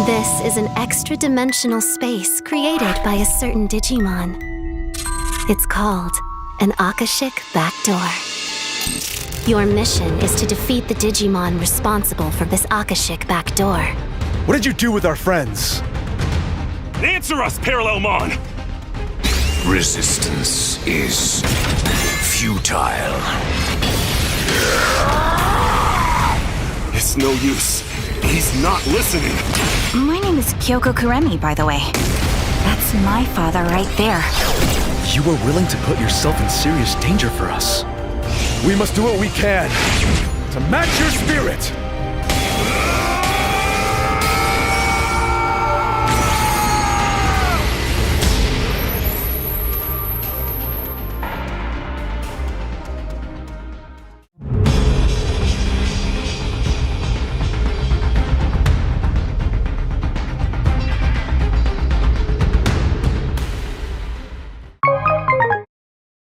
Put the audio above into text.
This is an extra-dimensional space created by a certain Digimon. It's called an Akashic Backdoor. Your mission is to defeat the Digimon responsible for this Akashic Backdoor. What did you do with our friends? Answer us, Parallelmon! Resistance is futile. It's no use. He's not listening. My name is Kyoko Kuremi, by the way. That's my father right there. You were willing to put yourself in serious danger for us. We must do what we can to match your spirit!